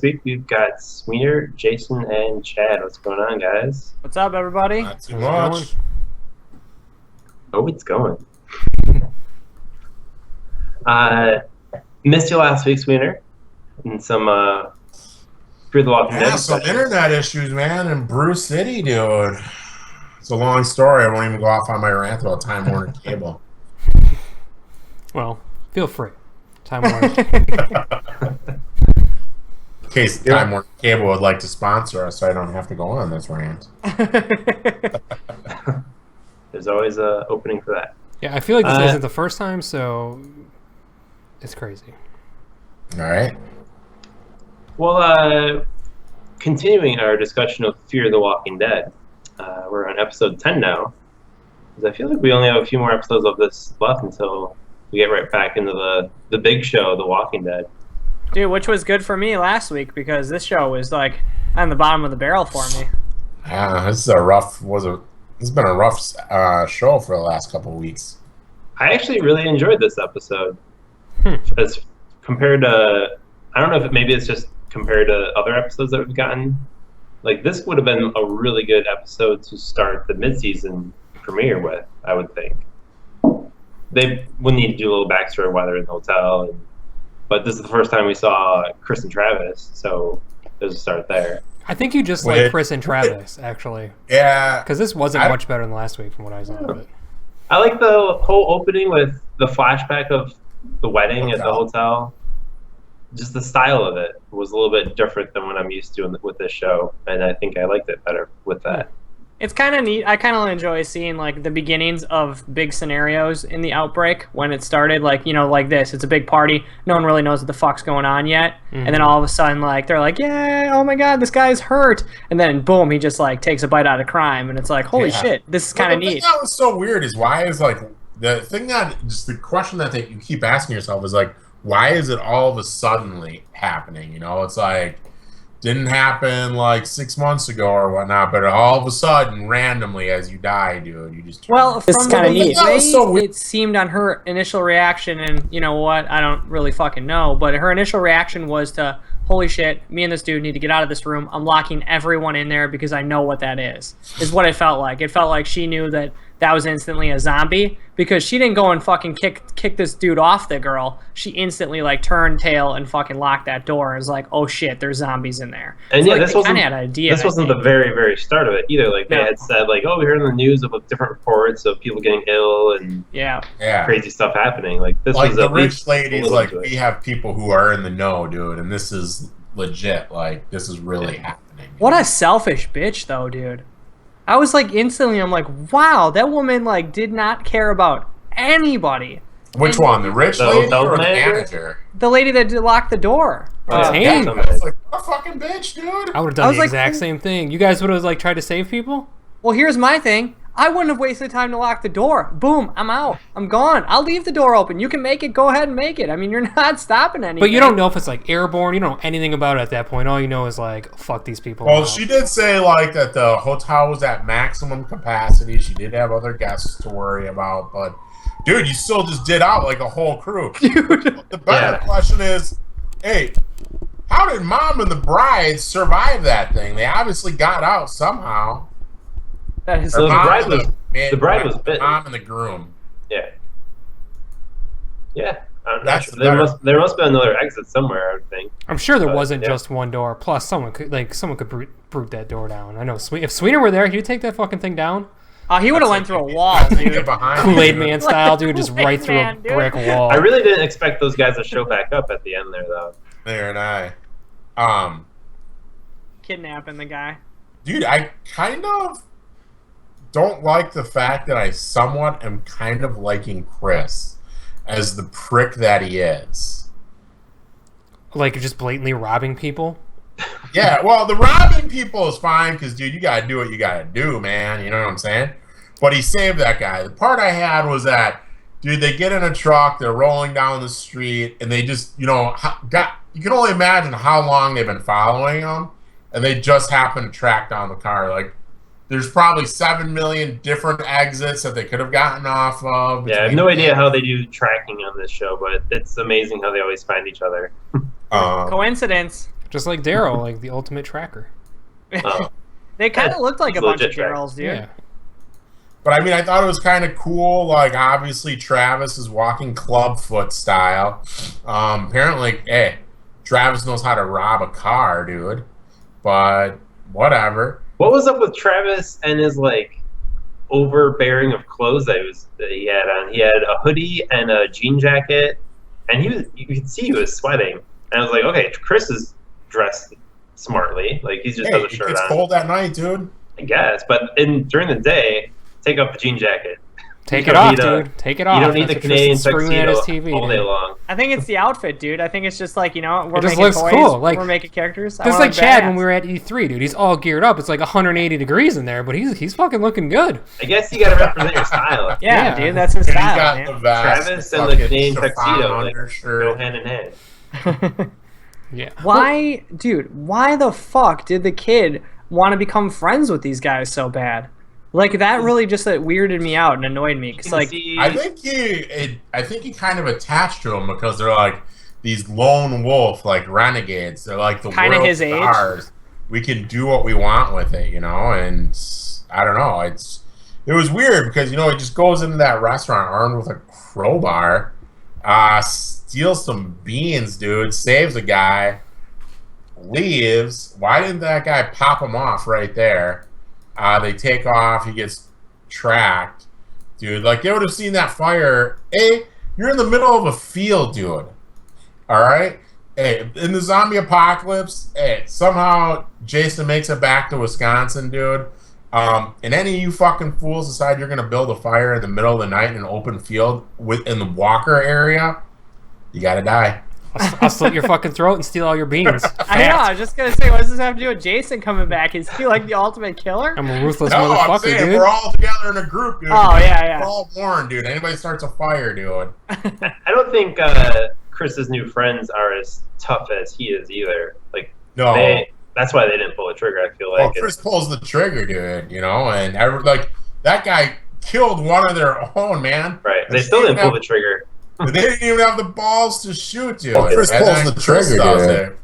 week we've got Swenor, Jason, and Chad. What's going on, guys? What's up, everybody? Not too much. Oh, it's going. Missed you last week, Swenor, and some Fear the Walking Dead. Some internet issues, man, in Bruce City, dude. It's a long story. I won't even go off on my rant about Time Warner Cable. Well, feel free. Time Warner. In case Time Warner Cable would like to sponsor us, so I don't have to go on this rant. There's always an opening for that. Yeah, I feel like this isn't the first time, so it's crazy. All right. Well, continuing our discussion of Fear the Walking Dead, we're on episode 10 now. Because I feel like we only have a few more episodes of this left until we get right back into the big show, The Walking Dead. Dude, which was good for me last week because this show was like on the bottom of the barrel for me. This is a rough. It's been a rough show for the last couple of weeks. I actually really enjoyed this episode. As compared to, I don't know if maybe it's just compared to other episodes that we've gotten. Like, this would have been a really good episode to start the mid-season premiere with, I would think. They would need to do a little backstory while they're in the hotel. But this is the first time we saw Chris and Travis, so there's a start there. I think you just like Chris and Travis, actually. Yeah. Because this wasn't much better than last week from what I saw of it. I like the whole opening with the flashback of the wedding at the hotel. Just the style of it was a little bit different than what I'm used to with this show, and I think I liked it better with that. It's kind of neat. I kind of enjoy seeing like the beginnings of big scenarios in the outbreak when it started. Like, you know, like this. It's a big party. No one really knows what the fuck's going on yet. Mm-hmm. And then all of a sudden, like, they're like, yeah, oh my God, this guy's hurt. And then boom, he just like takes a bite out of crime. And it's like, holy shit, this is kind of neat. The thing that was so weird is why is like the thing that just the question that you keep asking yourself is like, why is it all of a suddenly happening? You know, it's like, didn't happen like 6 months ago or whatnot, but all of a sudden, randomly, as you die, dude, you just... Well, from the way it seemed on her initial reaction, and you know what, I don't really fucking know, but her initial reaction was to, holy shit, me and this dude need to get out of this room. I'm locking everyone in there because I know what that is what it felt like. It felt like she knew that that was instantly a zombie because she didn't go and fucking kick this dude off the girl. She instantly like turned tail and fucking locked that door and was like, oh shit, there's zombies in there. And so, yeah, like, this wasn't the very, very start of it either. Like, they had said like, oh, we heard in the news of different reports of people getting ill and crazy stuff happening. Like, this like was the rich ladies, like, we have people who are in the know, dude, and this is legit. Like, this is really happening. What a selfish bitch, though, dude. I was like instantly, I'm like, wow, that woman like did not care about anybody. Which one, the rich lady or the manager? The lady that locked the door. It's like, what a fucking bitch, dude. I would have done the exact same thing. You guys would have like tried to save people? Well, here's my thing. I wouldn't have wasted time to lock the door. Boom, I'm out. I'm gone. I'll leave the door open. You can make it. Go ahead and make it. I mean, you're not stopping anything. But you don't know if it's like airborne. You don't know anything about it at that point. All you know is like, fuck these people. Well, she did say like that the hotel was at maximum capacity. She did have other guests to worry about, but dude, you still just did out like a whole crew. Dude. The better question is, hey, how did Mom and the bride survive that thing? They obviously got out somehow. That is so the bride was bitten. Mom and the groom. Yeah. Yeah. There must be another exit somewhere, I would think. I'm sure there wasn't just one door. Plus, someone could brute that door down. I know. If Swenor were there, he'd take that fucking thing down. He would have went through a wall, dude. Kool-Aid Man style, dude, just right through a brick wall. I really didn't expect those guys to show back up at the end there, though. There and I. Kidnapping the guy. Dude, I kind of don't like the fact that I somewhat am kind of liking Chris as the prick that he is. Like just blatantly robbing people? Yeah, well, the robbing people is fine because, dude, you got to do what you got to do, man. You know what I'm saying? But he saved that guy. The part I had was that, dude, they get in a truck, they're rolling down the street, and they just, you know, you can only imagine how long they've been following him, and they just happen to track down the car. Like, there's probably 7 million different exits that they could have gotten off of. Yeah, I have no idea how they do tracking on this show, but it's amazing how they always find each other. Coincidence. Just like Daryl, like the ultimate tracker. Oh. They kind of looked like a bunch of legit Daryls, dude. Yeah. But I mean, I thought it was kind of cool. Like, obviously, Travis is walking clubfoot style. Apparently, Travis knows how to rob a car, dude. But whatever. What was up with Travis and his like overbearing of clothes that he had on? He had a hoodie and a jean jacket, and you could see he was sweating. And I was like, okay, Chris is dressed smartly, like he just has a shirt on. It's cold at night, dude. I guess, but during the day, take off the jean jacket. Take it off, dude. Take it off. You don't need the Canadian tuxedo all day long. I think it's the outfit, dude. I think it's just like, we're it just making looks toys, cool. Like, we're making characters. Just like Chad when we were at E3, dude. He's all geared up. It's like 180 degrees in there, but he's fucking looking good. I guess you gotta represent your style. Yeah, dude, that's his style, got man. the vest, Travis and the Canadian tuxedo undershirt. go hand in hand. Yeah. Why the fuck did the kid want to become friends with these guys so bad? Like, that really just weirded me out and annoyed me. Cause like, I think he kind of attached to them because they're like these lone wolf, like renegades. They're like the kind of his age. Stars. We can do what we want with it, and I don't know. It was weird because he just goes into that restaurant armed with a crowbar, steals some beans, dude, saves a guy, leaves. Why didn't that guy pop him off right there? They take off. He gets tracked. Dude, like, they would have seen that fire. Hey, you're in the middle of a field, dude. All right? Hey, in the zombie apocalypse, somehow Jason makes it back to Wisconsin, dude. And any of you fucking fools decide you're going to build a fire in the middle of the night in an open field in the Walker area, you got to die. I'll slit your fucking throat and steal all your beans. I know, I was just going to say, what does this have to do with Jason coming back? Is he like the ultimate killer? I'm a ruthless No, motherfucker, I'm saying, dude. we're all together in a group, dude. Oh, yeah. We're all warned, dude. Anybody starts a fire, dude. I don't think Chris's new friends are as tough as he is either. Like, No. That's why they didn't pull the trigger, I feel like. Well, Chris pulls the trigger, dude, and that guy killed one of their own, man. Right. They still didn't pull the trigger. They didn't even have the balls to shoot you. Well, Chris pulls the trigger, dude.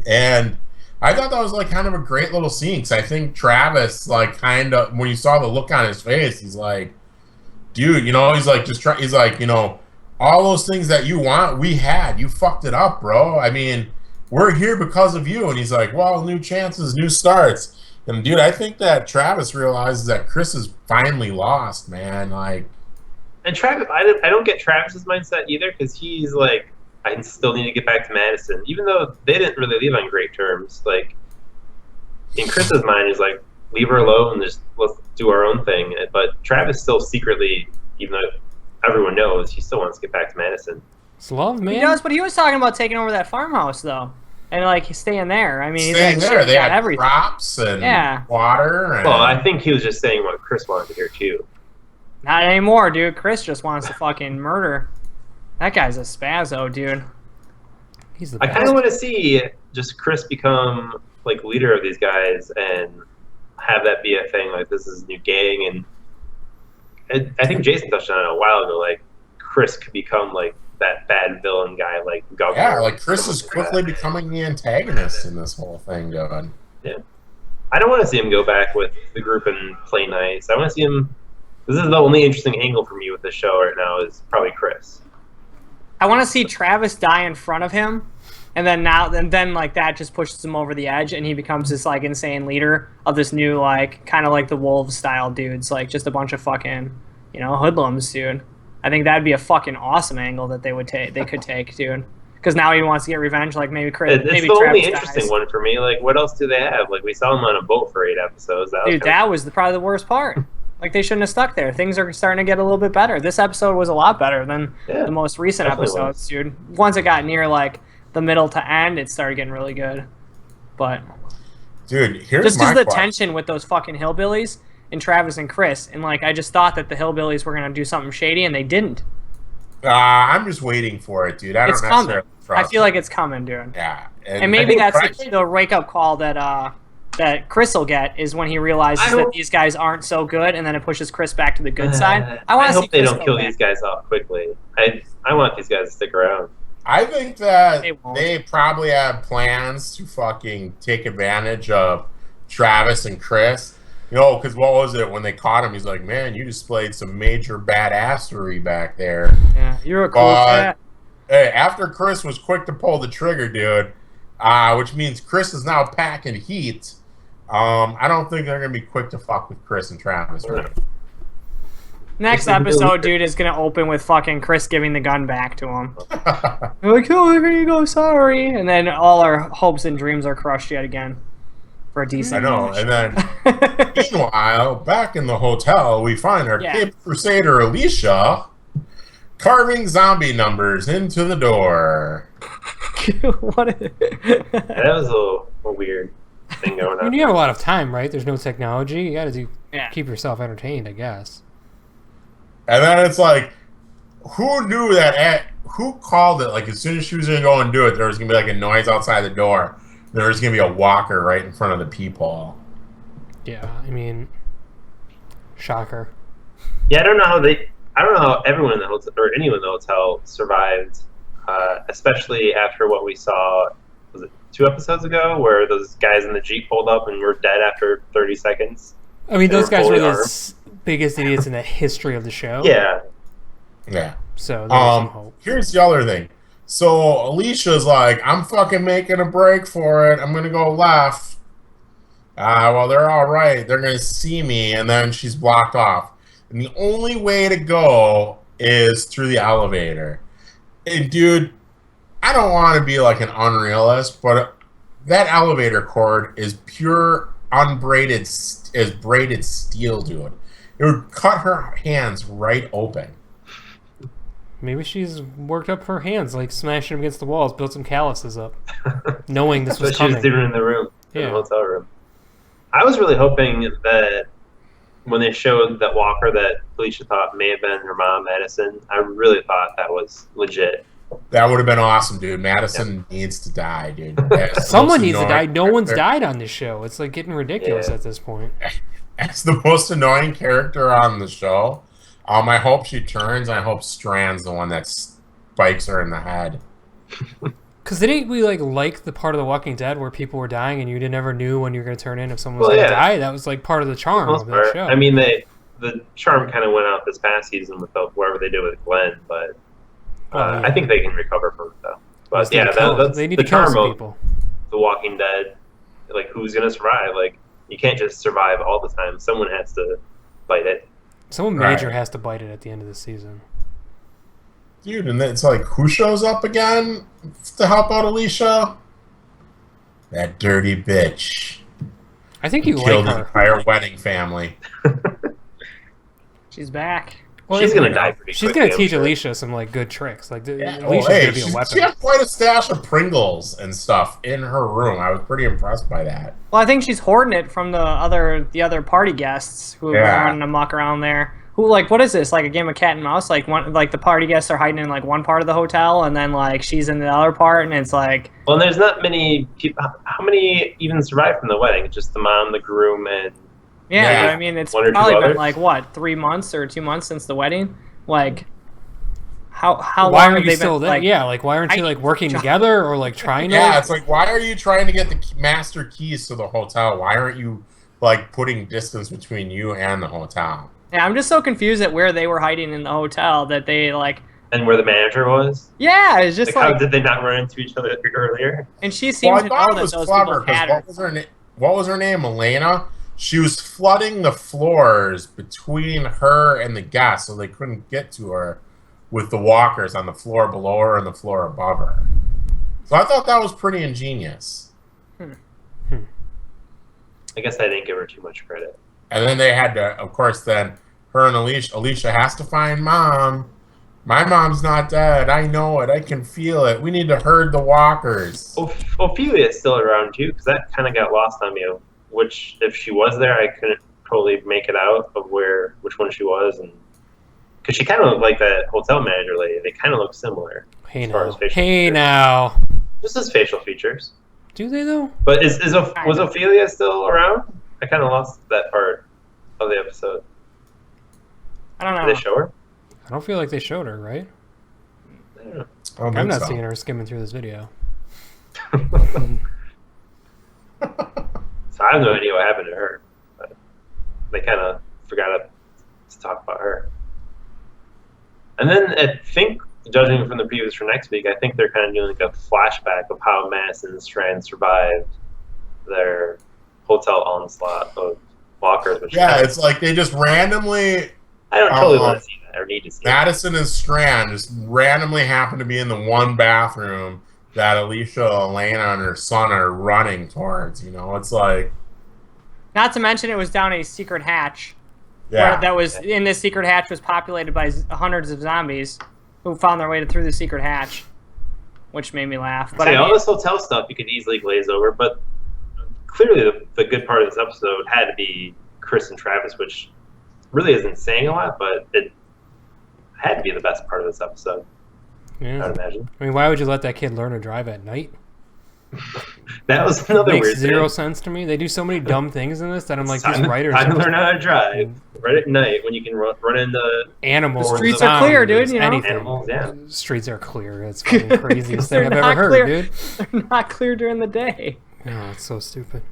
And I thought that was like kind of a great little scene because I think Travis, like, kind of, when you saw the look on his face, he's like, dude, he's like, he's like, all those things that you want, we had. You fucked it up, bro. I mean, we're here because of you. And he's like, well, new chances, new starts. And dude, I think that Travis realizes that Chris is finally lost, man. Like, and Travis, I don't get Travis's mindset either because he's like, I still need to get back to Madison, even though they didn't really leave on great terms. Like, in Chris's mind, he's like, leave her alone, just let's do our own thing. But Travis still secretly, even though everyone knows, he still wants to get back to Madison. It's love, man. He does, but he was talking about taking over that farmhouse, though. And, like, staying there. I mean, staying there. They had everything. Crops and water. And... Well, I think he was just saying what Chris wanted to hear, too. Not anymore, dude. Chris just wants to fucking murder. That guy's a spazzo, dude. He's the I best. kind of want to see just Chris become, like, leader of these guys and have that be a thing. Like, this is a new gang. And I think Jason touched on it a while ago. Like, Chris could become, like, that bad villain guy, like Governor. Yeah, like Chris is quickly becoming the antagonist in this whole thing, dude. Yeah. I don't want to see him go back with the group and play nice. I want to see him... This is the only interesting angle for me with this show right now is probably Chris. I want to see Travis die in front of him, and then like that just pushes him over the edge, and he becomes this like insane leader of this new like kind of like the Wolves style dudes, like just a bunch of fucking hoodlums, dude. I think that'd be a fucking awesome angle that they could take, dude. Because now he wants to get revenge, like maybe Chris. It's maybe the Travis only interesting dies. one for me. Like, what else do they have? Like, we saw him on a boat for 8 episodes. That was probably the worst part. Like, they shouldn't have stuck there. Things are starting to get a little bit better. This episode was a lot better than the most recent episodes, dude. Once it got near, like, the middle to end, it started getting really good. But... Dude, here's just my because the question. tension with those fucking hillbillies and Travis and Chris. And, like, I just thought that the hillbillies were going to do something shady, and they didn't. I'm just waiting for it, dude. I don't necessarily trust I feel like it's coming, dude. Yeah. And maybe that's the wake-up call that Chris will get is when he realizes that these guys aren't so good, and then it pushes Chris back to the good side. I hope they Chris don't kill these guys off quickly. I want these guys to stick around. I think that won't. they probably have plans to fucking take advantage of Travis and Chris. You know, because what was it when they caught him? He's like, "Man, you displayed some major badassery back there." Yeah, you're a cool cat. Hey, after Chris was quick to pull the trigger, dude, which means Chris is now packing heat. I don't think they're gonna be quick to fuck with Chris and Travis. Right? Next episode, dude, is gonna open with fucking Chris giving the gun back to him. They're like, "Oh, here you go, sorry," and then all our hopes and dreams are crushed yet again. For a decent. I know. And then, meanwhile, back in the hotel, we find our Cape Crusader Alicia carving zombie numbers into the door. That was a weird thing going on. I mean, you have a lot of time, right? There's no technology. You got to keep yourself entertained, I guess. And then it's like, who knew that? Who called it? Like, as soon as she was going to go and do it, there was going to be like a noise outside the door. There was going to be a walker right in front of the peephole. Yeah, I mean, shocker. Yeah, I don't know how everyone in the hotel or anyone in the hotel survived, especially after what we saw. Was it 2 episodes ago, where those guys in the Jeep pulled up and were dead after 30 seconds? I mean, those guys were the biggest idiots in the history of the show. Yeah. Yeah. So there's some hope. Here's the other thing. So Alicia's like, I'm fucking making a break for it. I'm going to go left. Well, they're all right. They're going to see me. And then she's blocked off. And the only way to go is through the elevator. And dude, I don't want to be like an unrealist, but that elevator cord is pure braided steel, dude. It would cut her hands right open. Maybe she's worked up her hands, like smashing them against the walls, built some calluses up, knowing this was That's coming. what she was doing in the room, in the hotel room. I was really hoping that when they showed that walker that Alicia thought may have been her mom, Madison, I really thought that was legit. That would have been awesome, dude. Madison needs to die, dude. Someone needs to die. No one's died on this show. It's like getting ridiculous at this point. As the most annoying character on the show, I hope she turns. I hope Strand's the one that spikes her in the head. Because didn't we like the part of The Walking Dead where people were dying and you never knew when you were going to turn in if someone was going to die? That was like part of the charm of that show. I mean, the charm kind of went out this past season with whatever they did with Glenn, but I think they can recover from it though. But yeah, that's they need the to kill charm some of people. The Walking Dead. Like, who's going to survive? Like, you can't just survive all the time. Someone has to bite it. Someone major has to bite it at the end of the season. Dude, and it's like, who shows up again to help out Alicia? That dirty bitch. I think you killed like the her. entire wedding family. She's back. Well, she's gonna die pretty She's quickly, gonna teach sure. Alicia some good tricks. Like Alicia's hey, gonna be a weapon. she had quite a stash of Pringles and stuff in her room. I was pretty impressed by that. Well, I think she's hoarding it from the other party guests who are running amok around there. Who what is this? Like a game of cat and mouse? Like the party guests are hiding in one part of the hotel, and then she's in the other part, and it's like. Well, there's not many people. How many even survived from the wedding? Just the mom, the groom, and. Yeah, but I mean, it's probably been 3 months or 2 months since the wedding. How why long are have you they still been? there? Yeah, why aren't you working together or trying to? Yeah, it's why are you trying to get the master keys to the hotel? Why aren't you putting distance between you and the hotel? Yeah, I'm just so confused at where they were hiding in the hotel that they And where the manager was. Yeah, it's just how did they not run into each other earlier? And she seemed to know that those clever, people had her. What was her name? Elena. She was flooding the floors between her and the guests, so they couldn't get to her with the walkers on the floor below her and the floor above her. So I thought that was pretty ingenious. I guess I didn't give her too much credit. And then they had to, of course, then her and Alicia has to find Mom. My mom's not dead. I know it. I can feel it. We need to herd the walkers. Ophelia's still around too, because that kind of got lost on me. Which, if she was there, I couldn't totally make it out of which one she was, and because she kind of looked like that hotel manager lady. They kind of look similar. Hey now. Just as facial features. Do they though? But was Ophelia still around? I kind of lost that part of the episode. I don't know. Did they show her? I don't feel like they showed her, right? I don't know. I'm not seeing her skimming through this video. So I have no idea what happened to her. But they kind of forgot to talk about her. And then I think, judging from the previews for next week, I think they're kind of doing like a flashback of how Madison and Strand survived their hotel onslaught of walkers. It's like they just randomly... I don't totally want to see that or need to see Madison and Strand just randomly happen to be in the one bathroom that Alicia, Elena, and her son are running towards. It's like... Not to mention it was down a secret hatch. Yeah. That was in this secret hatch was populated by hundreds of zombies who found their way through the secret hatch, which made me laugh. But all this hotel stuff you could easily glaze over, but clearly the good part of this episode had to be Chris and Travis, which really isn't saying a lot, but it had to be the best part of this episode. Yeah. I'd imagine. I mean, why would you let that kid learn to drive at night? That was another Makes weird zero thing. sense to me. They do so many dumb things in this that I'm like, Time these writers to learn how to drive right at night when you can run into animals. The streets are clear, dude. Anything. Animals, yeah. Streets are clear. It's fucking the craziest thing I've ever heard, clear. dude. They're not clear during the day. Oh, it's so stupid.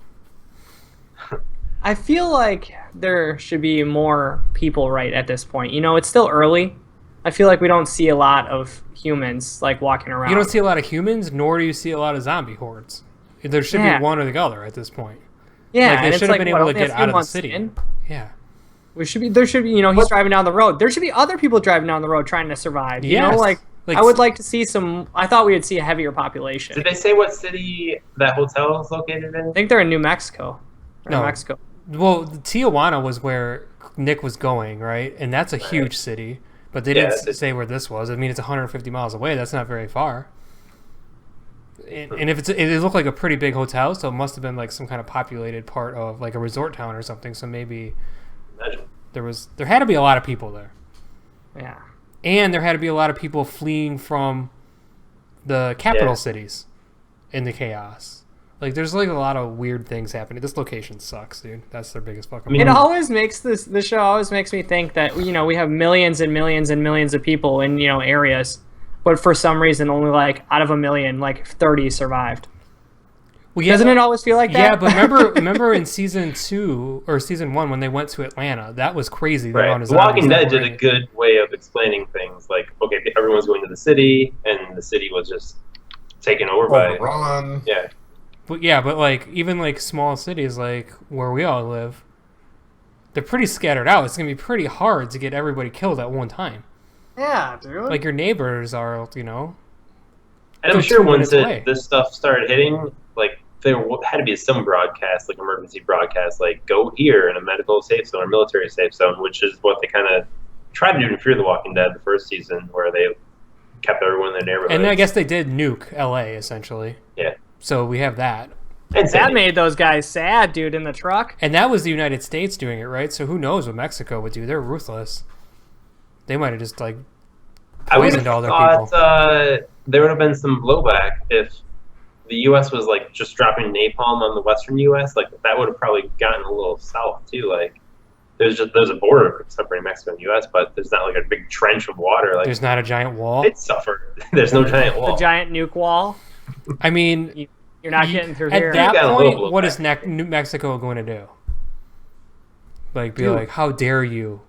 I feel like there should be more people right at this point. It's still early. I feel like we don't see a lot of humans like walking around. You don't see a lot of humans, nor do you see a lot of zombie hordes. There should be one or the other at this point. Yeah, like, they should have been able to get out of the city. Yeah. There should be, he's driving down the road. There should be other people driving down the road trying to survive. Yes. Like I would like to see I thought we would see a heavier population. Did they say what city that hotel is located in? I think they're in New Mexico. No. Mexico. Well, Tijuana was where Nick was going, right? And that's a huge city. But they didn't say where this was. I mean, it's 150 miles away. That's not very far. And if it looked like a pretty big hotel, so it must have been like some kind of populated part of like a resort town or something. So maybe there had to be a lot of people there. Yeah. And there had to be a lot of people fleeing from the capital cities in the chaos. Like, there's like a lot of weird things happening. This location sucks, dude. That's their biggest fucking. It always makes the show always makes me think that we have millions and millions and millions of people in areas, but for some reason only like out of a million, like 30 survived. Well, doesn't it always feel like that? Yeah, but remember in season 2 or season 1 when they went to Atlanta, that was crazy. Right. The Walking Dead did a good way of explaining things. Like, okay, everyone's going to the city, and the city was just taken over by. Yeah. But like even like small cities like where we all live, they're pretty scattered out. It's gonna be pretty hard to get everybody killed at one time. Yeah, dude. Like your neighbors are, And I'm sure once this stuff started hitting, like there had to be some broadcast, like emergency broadcast, like go here in a medical safe zone or military safe zone, which is what they kind of tried to do in Fear the Walking Dead the first season, where they kept everyone in their neighborhood. And I guess they did nuke LA essentially. Yeah. So we have that. And that made those guys sad, dude, in the truck. And that was the United States doing it, right? So who knows what Mexico would do? They're ruthless. They might have just like poisoned all their people. There would have been some blowback if the U.S. was like just dropping napalm on the western U.S. Like that would have probably gotten a little south too. Like there's a border separating Mexico and U.S., but there's not like a big trench of water. Like there's not a giant wall. It suffered. There's no giant wall. The giant nuke wall. I mean, you're not getting through at here. At that point, what is New Mexico going to do? Like, like, how dare you?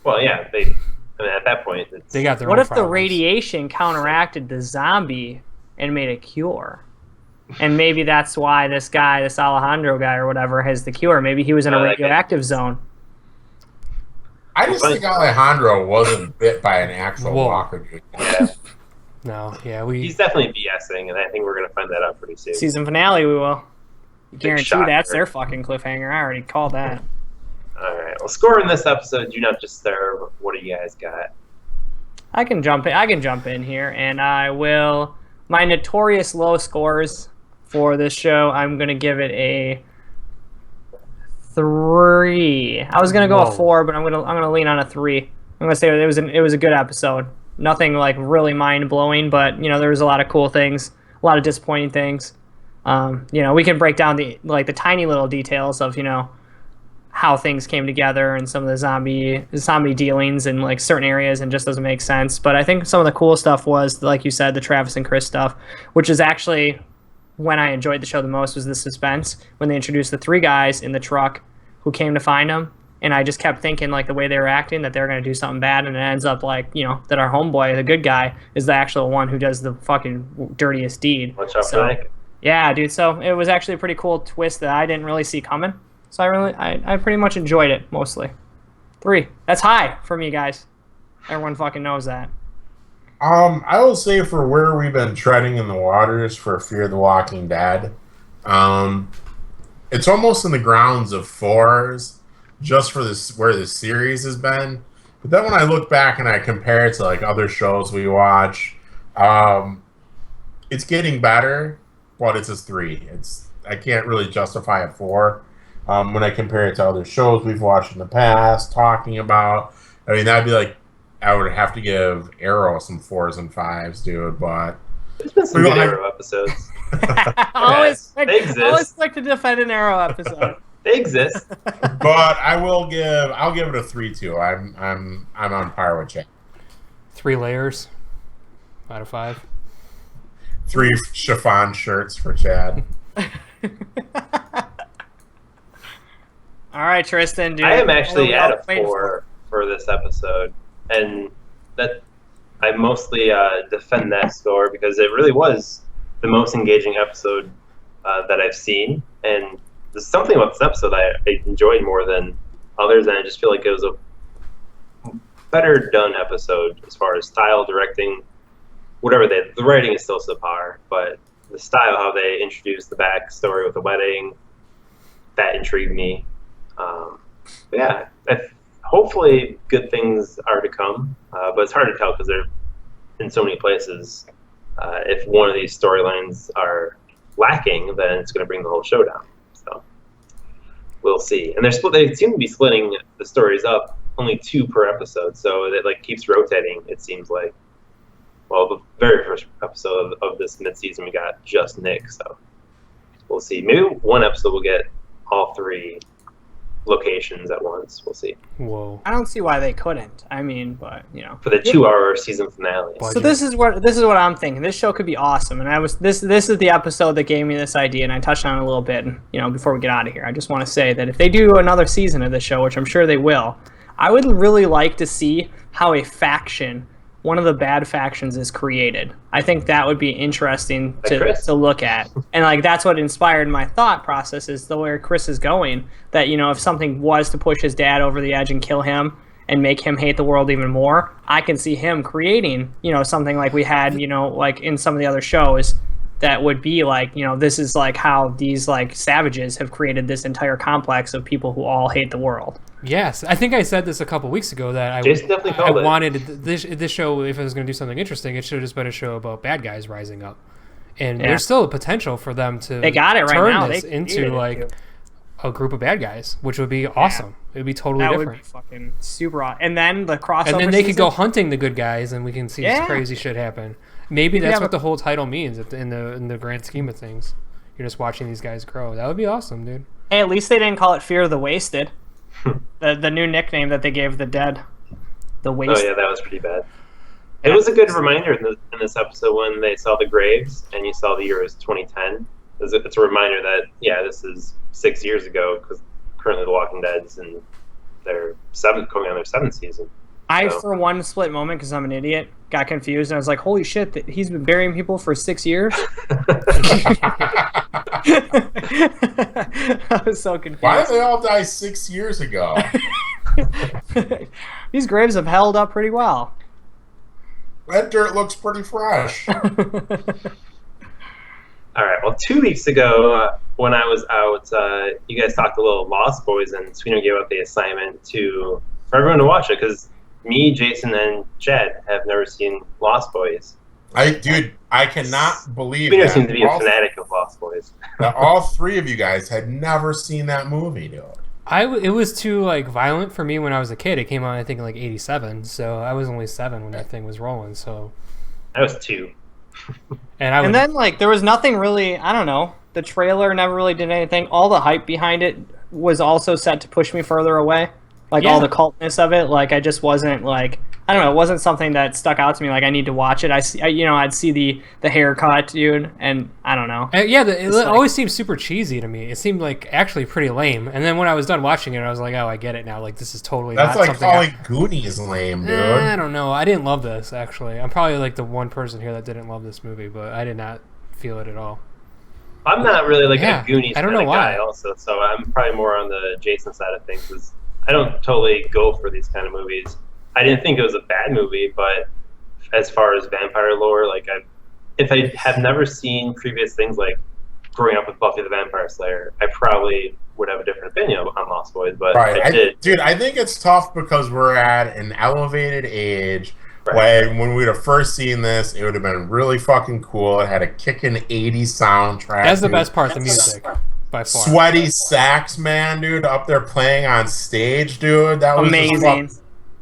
Well, yeah, at that point, they got their own What if problems. the radiation counteracted the zombie and made a cure? And maybe that's why this Alejandro guy or whatever has the cure. Maybe he was in a radioactive zone. I just think Alejandro wasn't bit by an actual walker, dude. Yeah. No, he's definitely BSing, and I think we're gonna find that out pretty soon. Season finale, we will. Guarantee that's their fucking cliffhanger. I already called that. All right. Well, score in this episode, do not disturb. What do you guys got? I can jump in here, and I will. My notorious low scores for this show, I'm gonna give it a 3. I was gonna go a 4, but I'm gonna lean on a 3. I'm gonna say it was a good episode. Nothing like really mind blowing, but there was a lot of cool things, a lot of disappointing things. We can break down the tiny little details of how things came together and some of the zombie dealings in like certain areas, and just doesn't make sense. But I think some of the cool stuff was, like you said, the Travis and Chris stuff, which is actually when I enjoyed the show the most, was the suspense when they introduced the 3 guys in the truck who came to find him. And I just kept thinking, like, the way they were acting, that they were going to do something bad, and it ends up, like, you know, that our homeboy, the good guy, is the actual one who does the fucking dirtiest deed. Watch out for that. Yeah, dude, so it was actually a pretty cool twist that I didn't really see coming. So I pretty much enjoyed it, mostly. 3. That's high for me, guys. Everyone fucking knows that. I will say, for where we've been treading in the waters for Fear the Walking Dead, it's almost in the grounds of 4s, just for this where the series has been. But then when I look back and I compare it to like other shows we watch, it's getting better, but it's a 3. I can't really justify a 4 when I compare it to other shows we've watched in the past, talking about. I mean, that'd be like, I would have to give Arrow some 4s and 5s, dude. But there's been some good Arrow episodes. always like to defend an Arrow episode. They exist. But I'll give it a 3 too. I'm on par with Chad. 3 layers out of 5. 3 chiffon shirts for Chad. All right, Tristan, dude. I am actually at a 4 for this episode, and that I mostly defend that score because it really was the most engaging episode that I've seen, and there's something about this episode I enjoyed more than others, and I just feel like it was a better done episode as far as style, directing, whatever. The writing is still subpar, but the style, how they introduced the backstory with the wedding, that intrigued me. Yeah, hopefully good things are to come, but it's hard to tell because they're in so many places. If one of these storylines are lacking, then it's going to bring the whole show down. So we'll see. And they seem to be splitting the stories up, only 2 per episode, so it like keeps rotating. It seems like. Well, the very first episode of this mid-season, we got just Nick, so we'll see. Maybe one episode we'll get all 3 locations at once. We'll see. Whoa! I don't see why they couldn't. I mean, but you know, for the 2-hour season finale. So this is what I'm thinking. This show could be awesome, and this is the episode that gave me this idea, and I touched on it a little bit. And, you know, before we get out of here, I just want to say that if they do another season of this show, which I'm sure they will, I would really like to see how a faction, one of the bad factions, is created. I think that would be interesting to look at. And like that's what inspired my thought process, is the way Chris is going, that, you know, if something was to push his dad over the edge and kill him and make him hate the world even more, I can see him creating, you know, something like we had, you know, like in some of the other shows, that would be like, you know, this is like how these like savages have created this entire complex of people who all hate the world. Yes, I think I said this a couple weeks ago that I wanted this show, if it was going to do something interesting, it should have just been a show about bad guys rising up. And there's still a potential for them to turn this into like a group of bad guys, which would be awesome. It would be totally different. That would be fucking super awesome. And then the crossover and then they could go hunting the good guys, and we can see this crazy shit happen. Maybe that's what the whole title means in the grand scheme of things. You're just watching these guys grow. That would be awesome, dude. Hey, at least they didn't call it Fear of the Wasted. the new nickname that they gave the dead. The Wasted. Oh, yeah, that was pretty bad. It was a good reminder in this episode when they saw the graves and you saw the year was 2010. It's a reminder that, yeah, this is 6 years ago, because currently The Walking Dead's in their going on their 7th season. For one split moment, because I'm an idiot, got confused, and I was like, holy shit, he's been burying people for 6 years? I was so confused. Why did they all die 6 years ago? These graves have held up pretty well. That dirt looks pretty fresh. All right, well, 2 weeks ago, when I was out, you guys talked a little Lost Boys, and Swenor gave out the assignment for everyone to watch it, because me, Jason, and Chad have never seen Lost Boys. I cannot believe Swenor seems to be a fanatic of Lost Boys. That all 3 of you guys had never seen that movie, dude. It was too like violent for me when I was a kid. It came out, I think, in like '87, so I was only 7 when that thing was rolling. So I was 2. And then like there was nothing really. I don't know. The trailer never really did anything. All the hype behind it was also set to push me further away. Like all the cultness of it, like I just wasn't like, I don't know, it wasn't something that stuck out to me. Like I need to watch it. I'd see the haircut, dude, and I don't know. It always seemed super cheesy to me. It seemed like actually pretty lame. And then when I was done watching it, I was like, oh, I get it now. Like this is totally that's not like calling Goonies lame, dude. I don't know. I didn't love this actually. I'm probably like the one person here that didn't love this movie, but I did not feel it at all. I'm not really like a Goonies I don't kind know of why. guy, also, so I'm probably more on the Jason side of things. Cause I don't totally go for these kind of movies. I didn't think it was a bad movie, but as far as vampire lore, like if I have never seen previous things like growing up with Buffy the Vampire Slayer, I probably would have a different opinion on Lost Boys. But I did. Dude, I think it's tough because we're at an elevated age. Right. When we'd have first seen this, it would have been really fucking cool. It had a kickin' 80s soundtrack. That's the best part, the music. By far. Sweaty sax man, dude, up there playing on stage, dude. That was amazing.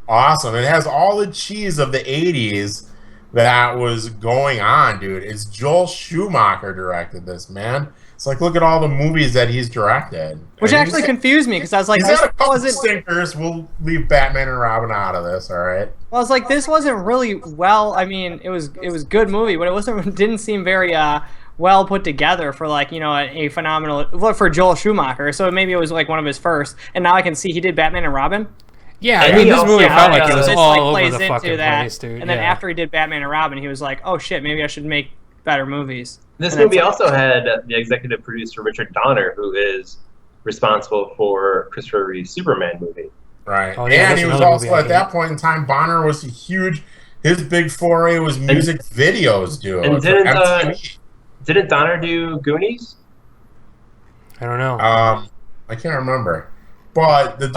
Awesome. It has all the cheese of the 80s that was going on, dude. It's Joel Schumacher directed this, man. It's like, look at all the movies that he's directed. Which actually confused me because I was like, this wasn't stinkers. We'll leave Batman and Robin out of this, all right? Well, I was like, this wasn't really well. I mean, it was good movie, but it didn't seem very well put together for like, you know, a phenomenal for Joel Schumacher. So maybe it was like one of his first. And now I can see he did Batman and Robin. Yeah, I mean, this movie felt like it was all over the fucking that. place, dude. And then after he did Batman and Robin, he was like, oh shit, maybe I should make better movies. This movie also had the executive producer Richard Donner, who is responsible for Christopher Reeve's Superman movie. Right. Oh, yeah, and he was also, at that point in time, Bonner was a huge, his big foray was music videos, dude. And didn't Donner do Goonies? I don't know. I can't remember. But the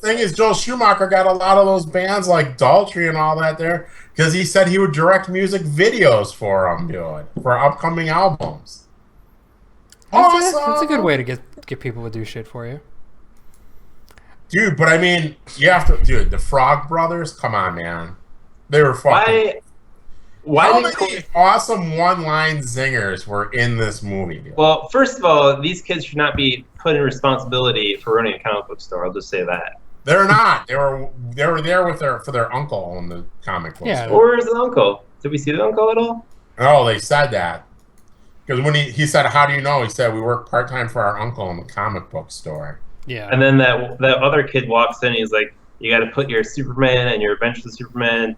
thing is, Joel Schumacher got a lot of those bands like Daltrey and all that there because he said he would direct music videos for them, dude, for upcoming albums. That's a good way to get people to do shit for you. Dude, but I mean, you have to, dude, the Frog Brothers, come on, man. They were fucking... How many awesome one-line zingers were in this movie? Dude? Well, first of all, these kids should not be put in responsibility for running a comic book store. I'll just say that. They're not. They were there with their uncle in the comic book store. Where's the uncle? Did we see the uncle at all? Oh, they said that. Because when he said, how do you know? He said, we work part-time for our uncle in the comic book store. Yeah. And then that other kid walks in, he's like, you got to put your Superman and your Adventures of Superman.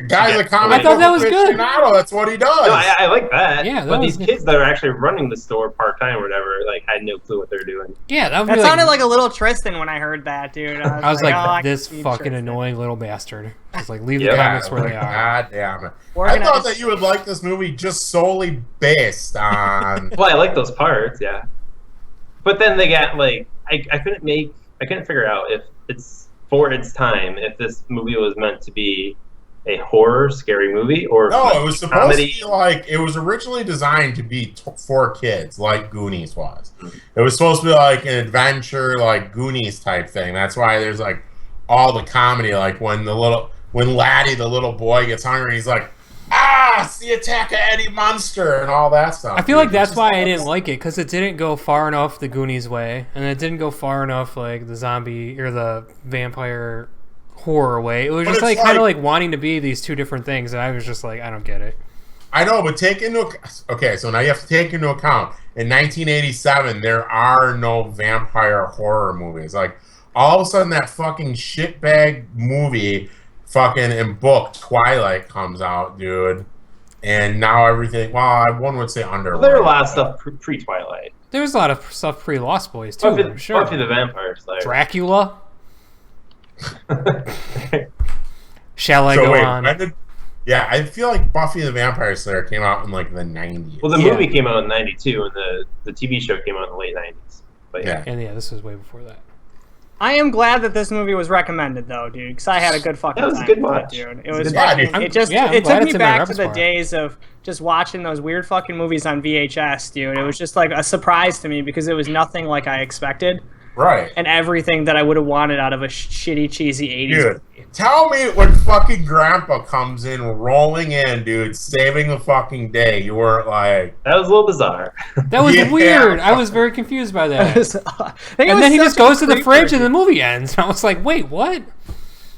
Guy's a comic I thought that was good. That's what he does. No, I like that. Yeah, but these kids that are actually running the store part time or whatever, like, had no clue what they're doing. Yeah, that sounded like a little Tristan when I heard that, dude. I was like, oh, this fucking annoying little bastard. I was like, leave the comics where they are. God damn it! I thought that you would like this movie just solely based on. Well, I like those parts, yeah. But then they got like, I couldn't figure out if it's for its time if this movie was meant to be a horror, scary movie, or no, it was supposed to be like, it was originally designed to be for kids, like Goonies was. It was supposed to be like an adventure, like Goonies type thing. That's why there's like all the comedy, like when Laddie, the little boy, gets hungry, he's like, it's the attack of Eddie Munster and all that stuff. I feel like that's why I didn't like it, because it didn't go far enough the Goonies way, and it didn't go far enough like the zombie or the vampire horror way. It was just like kind of like wanting to be these two different things, and I was just like, I don't get it. I know, but so now you have to take into account in 1987 there are no vampire horror movies. Like all of a sudden that fucking shitbag movie fucking and book Twilight comes out, dude, and now everything, well, one would say under. There were a lot of stuff pre-Twilight. There was a lot of stuff pre-Lost Boys too. Buffy the Vampire Slayer. Dracula. Shall I go on? I feel like Buffy the Vampire Slayer came out in like the 90s. Well, the movie came out in 92, and the TV show came out in the late 90s. But and this was way before that. I am glad that this movie was recommended, though, dude, because I had a good fucking time. That was a good watch, dude. It was fucking. It took me back to the days of just watching those weird fucking movies on VHS, dude. It was just like a surprise to me because it was nothing like I expected. Right. And everything that I would have wanted out of a shitty, cheesy 80s Dude, movie. tell me when fucking Grandpa comes in, rolling in, dude, saving the fucking day. You weren't like... That was a little bizarre. That was weird. I was very confused by that. And then he just goes to the fridge and the movie ends. And I was like, wait, what?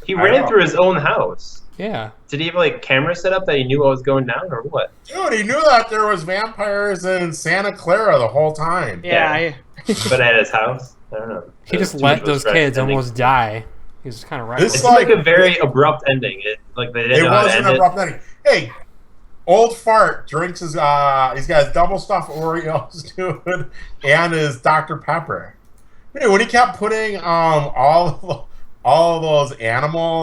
He ran through his own house. Yeah. Did he have like camera set up that he knew what was going down or what? Dude, he knew that there was vampires in Santa Clara the whole time. Yeah. But at his house? I don't know. He just let those kids almost die. He was kind of right. It's like a very abrupt ending. It they didn't know how to end it. It was an abrupt ending. Hey, old fart drinks his he's got his double stuffed Oreos, dude, and his Dr. Pepper. Hey, when he kept putting all of those animal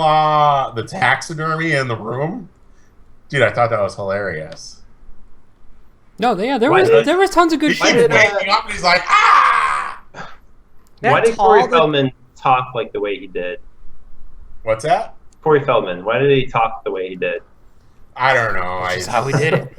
the taxidermy in the room, dude, I thought that was hilarious. No, yeah, there was tons of good shit. He's waking up and he's like, ah! Why did Corey Feldman talk like the way he did? What's that? Corey Feldman. Why did he talk the way he did? I don't know. That's how he did it.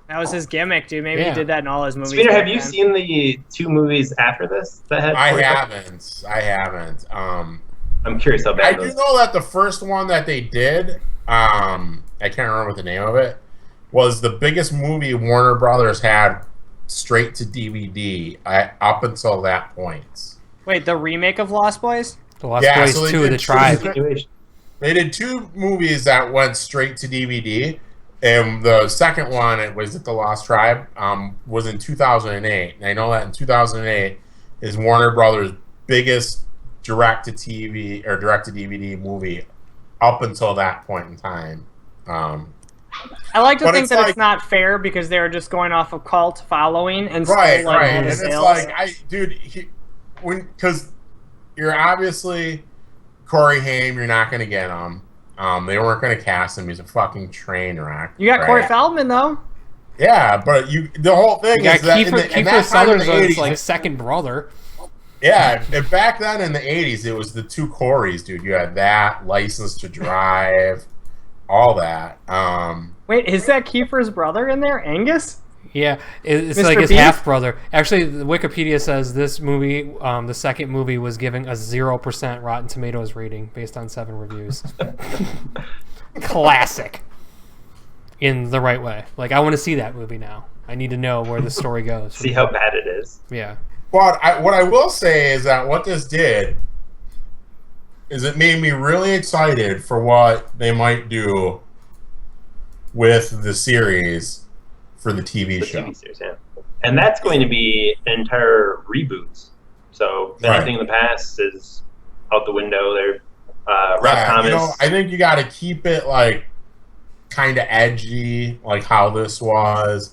That was his gimmick, dude. Maybe he did that in all his movies. Swenor, have you seen the 2 movies after this that had? I haven't. I'm curious how bad. I do know that the first one that they did, I can't remember what the name of it, was the biggest movie Warner Brothers had straight to DVD up until that point. Wait, the remake of Lost Boys? The Lost Boys 2, The Tribe. They did 2 movies that went straight to DVD, and the second one, it was at The Lost Tribe, was in 2008. And I know that in 2008 is Warner Brothers' biggest direct-to-TV or direct-to-DVD movie up until that point in time. I like to think that it's not fair because they're just going off of cult following and right. And it's like, because you're obviously Corey Haim, you're not going to get him. They weren't going to cast him. He's a fucking train wreck. You got Corey Feldman though. Yeah, but the whole thing is that Kiefer Sutherland's like second brother. Yeah, and back then in the 80s, it was the 2 Coreys, dude. You had that, License to Drive, all that. Wait, is that Kiefer's brother in there, Angus? Yeah, it's Mr. like his Beef? half brother. Actually, the Wikipedia says this movie, the second movie, was giving a 0% Rotten Tomatoes rating based on 7 reviews. Classic. In the right way. Like, I want to see that movie now. I need to know where the story goes. See how bad it is. Yeah. But what I will say is that what this did is it made me really excited for what they might do with the series for the TV show. TV series, yeah. And that's going to be an entire reboot. So anything in the past is out the window. They're Rob Thomas. I think you got to keep it like kind of edgy, like how this was.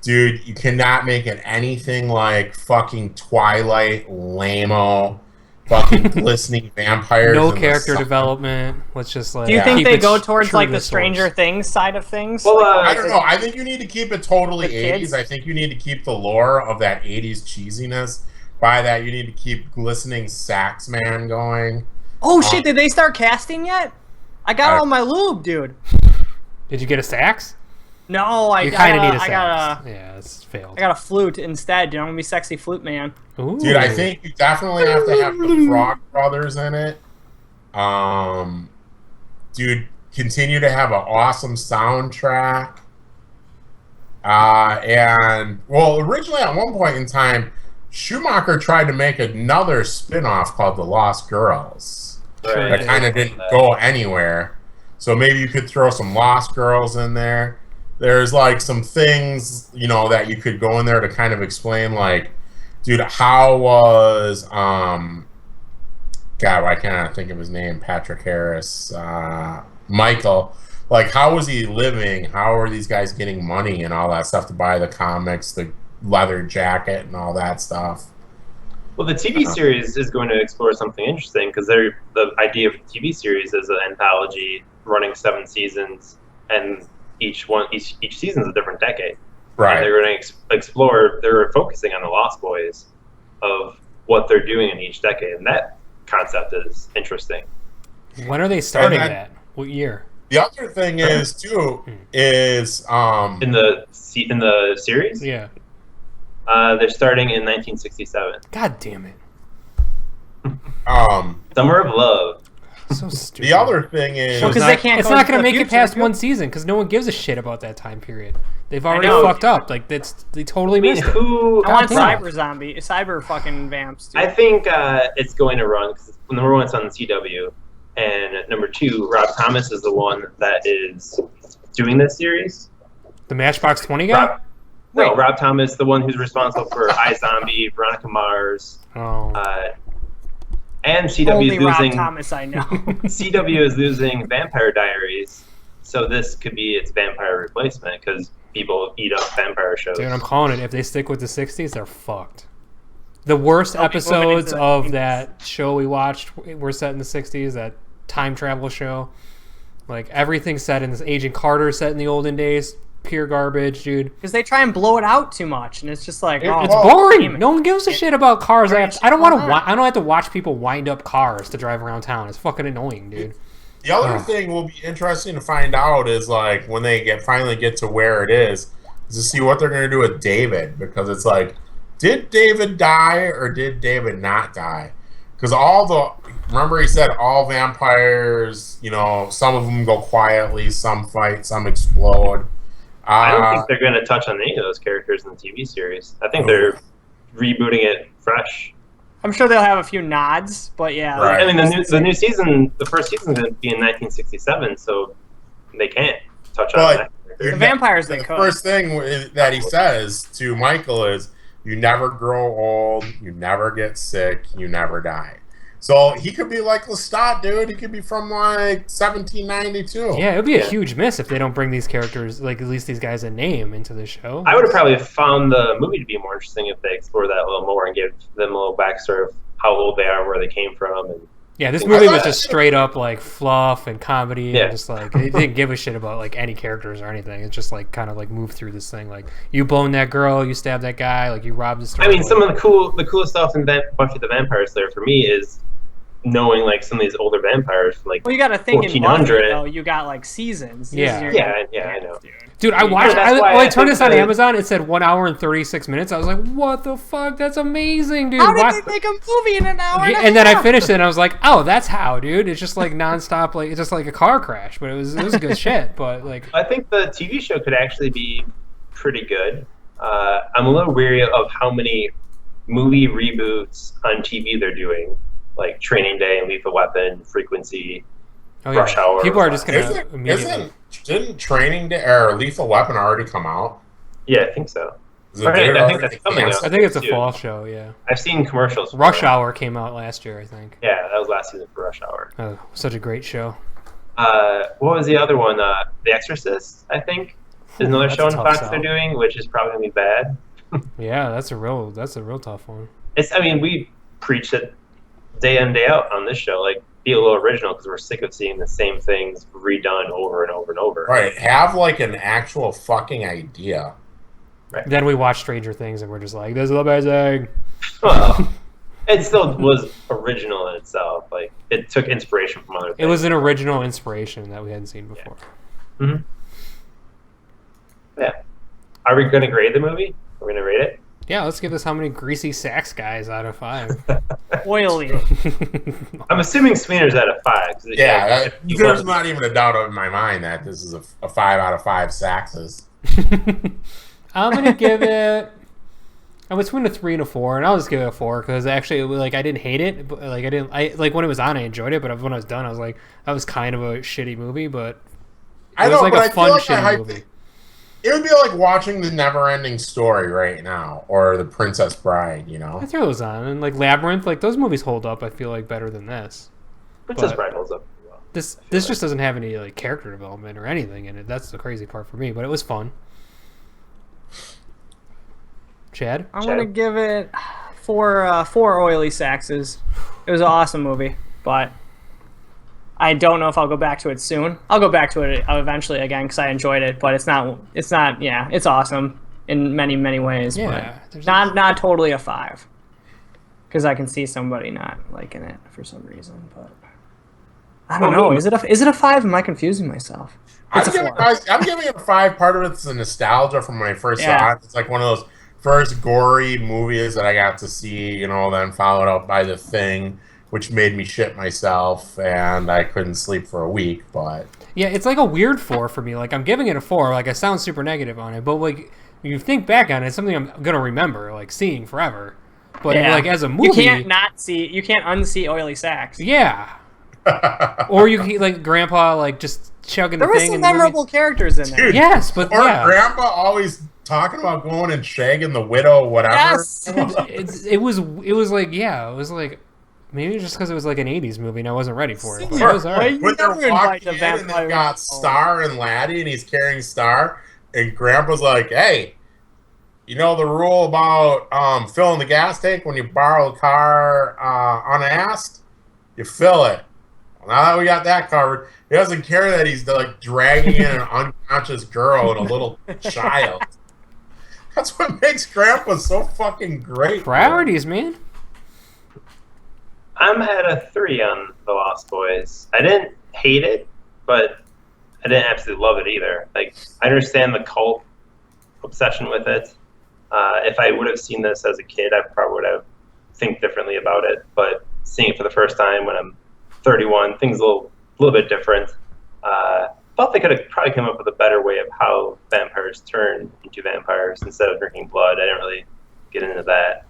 Dude, you cannot make it anything like fucking Twilight, lame-o, fucking glistening vampires. No character development. Let's just like. Do you think they go towards like the Stranger Things side of things? Well, I don't know. I think you need to keep it totally 80s. I think you need to keep the lore of that 80s cheesiness. By that, you need to keep glistening sax man going. Oh shit! Did they start casting yet? I got all my lube, dude. Did you get a sax? No, I kind of need a sax. Yeah, it's failed. I got a flute instead, dude. I'm gonna be sexy flute man. Ooh. Dude, I think you definitely have to have the Frog Brothers in it. Dude, continue to have an awesome soundtrack. And well, originally at one point in time, Schumacher tried to make another spin-off called The Lost Girls. Right. That kind of didn't go anywhere. So maybe you could throw some Lost Girls in there. There's like some things, that you could go in there to kind of explain, like, dude, how was God, why can't I think of his name? Patrick Harris, Michael. Like, how was he living? How are these guys getting money and all that stuff to buy the comics, the leather jacket, and all that stuff? Well, the TV series is going to explore something interesting because the idea of the TV series is an anthology running 7 seasons, and each season is a different decade. Right. And they're going to explore. They're focusing on the Lost Boys of what they're doing in each decade, and that concept is interesting. When are they starting that? What year? The other thing is too is in the series. Yeah. They're starting in 1967. God damn it. Summer of Love. So stupid. The other thing is, Well, 'cause they can't it's go not to going to the make it future, past too. one season because no one gives a shit about that time period. They've already know. fucked up. Like they totally missed it. Who? I want damn. cyber fucking vamps. Dude. I think it's going to run because number 1, it's on the CW, and number 2, Rob Thomas is the one that is doing this series. The Matchbox 20 guy? Rob Thomas, the one who's responsible for iZombie, Veronica Mars, and CW Only is losing. Rob Thomas I know. CW is losing Vampire Diaries, so this could be its vampire replacement because people eat up vampire shows. Dude, I'm calling it. If they stick with the 60s, they're fucked. The worst They'll be moving into episodes the of 80s. that show we watched were set in the 60s, that time travel show. Like, everything's set in this. Agent Carter set in the olden days. Pure garbage, dude. Because they try and blow it out too much, and it's just like, It's damn boring. it. No one gives a shit about cars. I don't want to. Why not? I don't have to watch people wind up cars to drive around town. It's fucking annoying, dude. the other thing will be interesting to find out is like when they finally get to where it is to see what they're going to do with David, because it's like, did David die or did David not die? Because remember he said all vampires, some of them go quietly, some fight, some explode. I don't think they're going to touch on any of those characters in the TV series. I think they're rebooting it fresh. I'm sure they'll have a few nods, but yeah. Right. I mean, the new season, the first season is going to be in 1967, so they can't touch on that. The vampires they The could. first thing that he says to Michael is, you never grow old, you never get sick, you never die. So he could be like Lestat, dude. He could be from like 1792. Yeah, it would be a huge miss if they don't bring these characters, like at least these guys, a name into the show. I would have probably found the movie to be more interesting if they explored that a little more and give them a little backstory of how old they are, where they came from. And Yeah, this movie was just straight up like fluff and comedy, Yeah. and just like it didn't give a shit about like any characters or anything. It's just like kind of like moved through this thing, like you boned that girl, you stabbed that guy, like you robbed the store. I mean, some of the coolest stuff in Buffy the Vampire Slayer for me is knowing like some of these older vampires from like Well, you got to think in Buffy, 1400. though, you got like seasons. This Yeah. is your- Yeah, I know. Dude, I watched. that's why I I turned think this on that- Amazon. It said 1 hour and 36 minutes. I was like, "What the fuck? That's amazing, dude!" How Why- did they make a movie in an hour and a and then I half? finished it, and I was like, "Oh, that's how, dude. It's just like nonstop, like it's just like a car crash." But it was good shit. But like, I think the TV show could actually be pretty good. I'm a little weary of how many movie reboots on TV they're doing, like Training Day and Lethal Weapon, Frequency, Rush Hour. People are just gonna immediately. Didn't Training Day or Lethal Weapon already come out? Yeah, I think so. Is it Right, there I think already? that's coming out. I think it's a too. fall show. Yeah, I've seen commercials. for Rush it. Hour came out last year, I think. Yeah, that was last season for Rush Hour. Oh, such a great show. What was the other one? The Exorcist, I think, is another That's show a in tough Fox sell. they're doing, which is probably gonna be bad. Yeah, that's a real tough one. I mean, we preach it day in day out on this show. Like, be a little original because we're sick of seeing the same things redone over and over and over. Right. Have like an actual fucking idea. Then we watch Stranger Things, and we're just like, "This is amazing." Well, it still was original in itself. Like, it took inspiration from other things. It was an original inspiration that we hadn't seen before. Yeah. Are we going to grade the movie? Are we going to rate it? Yeah, let's give this how many greasy sax guys out of 5. Oily. I'm assuming Swenor's out of 5. Yeah, if you there's want- not even a doubt in my mind that this is a 5 out of 5 Saxes. I'm gonna give it. I'm between a 3 and a 4, and I'll just give it a 4 because actually, like, I didn't hate it, but like, I like when it was on, I enjoyed it, but when I was done, I was like, that was kind of a shitty movie, but it was like but a I feel fun like I shitty hyped movie. It would be like watching The Never-Ending Story right now, or The Princess Bride, you know? I throw those on, and like Labyrinth, like those movies hold up. I feel like better than this. Princess but- Bride holds up pretty well. This just doesn't have any like character development or anything in it. That's the crazy part for me, but it was fun. Chad? I'm gonna give it four oily saxes. It was an awesome movie, but I don't know if I'll go back to it soon. I'll go back to it eventually again because I enjoyed it, but it's not. Yeah, it's awesome in many ways. Yeah, but not totally a 5 because I can see somebody not liking it for some reason. But I don't know. Is it a 5? Am I confusing myself? It's a 4. I'm giving it a 5. Part of it's the nostalgia from when I first saw it. It's like one of those first gory movies that I got to see, you know, then followed up by The Thing, which made me shit myself, and I couldn't sleep for a week. But yeah, it's like a weird 4 for me. Like, I'm giving it a 4. Like, I sound super negative on it, but like when you think back on it, it's something I'm gonna remember, like seeing forever. But like as a movie, you can't unsee oily sacks. Yeah. Or you can, like, Grandpa, like, just chugging the thing. There were some memorable characters in there. Dude, yes, but Grandpa always talking about going and shagging the widow, whatever. Yes. it was like maybe just because it was like an 80s movie and I wasn't ready for it. But Or, it was all right. when they're walking in and they've got Star and Laddie and he's carrying Star, and Grandpa's like, hey, you know the rule about filling the gas tank when you borrow a car unasked? You fill it. Well, now that we got that covered, he doesn't care that he's like dragging in an unconscious girl and a little child. That's what makes Grandpa so fucking great. Priorities, man. I'm at a 3 on The Lost Boys. I didn't hate it, but I didn't absolutely love it either. Like, I understand the cult obsession with it. If I would have seen this as a kid, I probably would have think differently about it. But seeing it for the first time when I'm 31, things a little bit different. Thought they could have probably come up with a better way of how vampires turn into vampires instead of drinking blood. I didn't really get into that.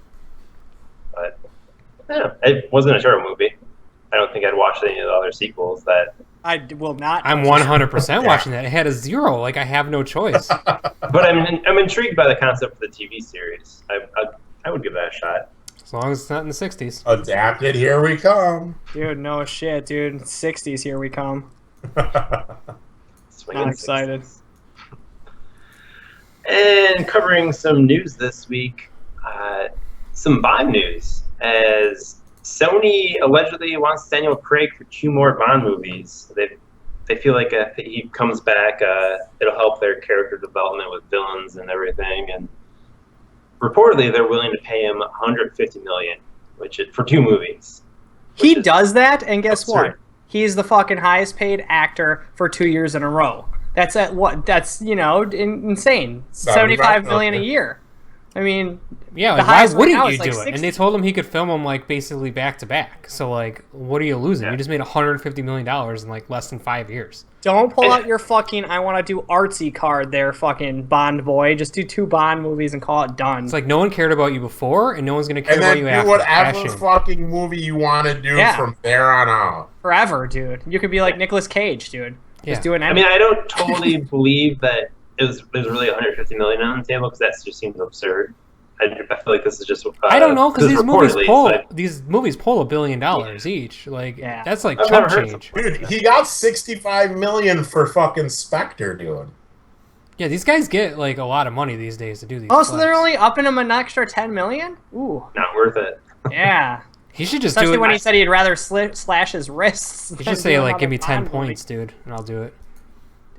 But yeah, it wasn't a terrible movie. I don't think I'd watched any of the other sequels that... I will not. I'm 100% watching that. It had a 0. Like, I have no choice. But I'm intrigued by the concept for the TV series. I would give that a shot. As long as it's not in the 60s. Adapted, here we come. Dude, no shit, dude. 60s, here we come. Swinging I'm excited. 60s. And covering some news this week, some Bond news, as Sony allegedly wants Daniel Craig for 2 more Bond movies. They feel like if he comes back, it'll help their character development with villains and everything. And reportedly, they're willing to pay him $150 million, for 2 movies. He does that, and guess absurd. what? He's the fucking highest paid actor for 2 years in a row. That's insane. 75 million a year. I mean, yeah, like, why wouldn't you do it? 60. And they told him he could film them like basically back to back. So like, what are you losing? You just made $150 million in like less than 5 years. Don't pull out your fucking I want to do artsy card there, fucking Bond boy. Just do 2 Bond movies and call it done. It's like no one cared about you before, and no one's gonna care about you after. And then do whatever fucking movie you want to do from there on out. Forever, dude. You could be like Nicolas Cage, dude. Just do it. I mean, I don't totally believe that it was really $150 million on the table because that just seems absurd. I feel like this is just. I don't know because these movies pull $1 billion each. Like that's like chump change. Dude, he got $65 million for fucking Spectre, dude. Yeah, these guys get like a lot of money these days to do these. Oh, so they're only upping him an extra $10 million? Ooh, not worth it. Yeah. He should just Especially do it. when he said he'd rather slash his wrists. He should say like, "Give me 10 points, dude, and I'll do it."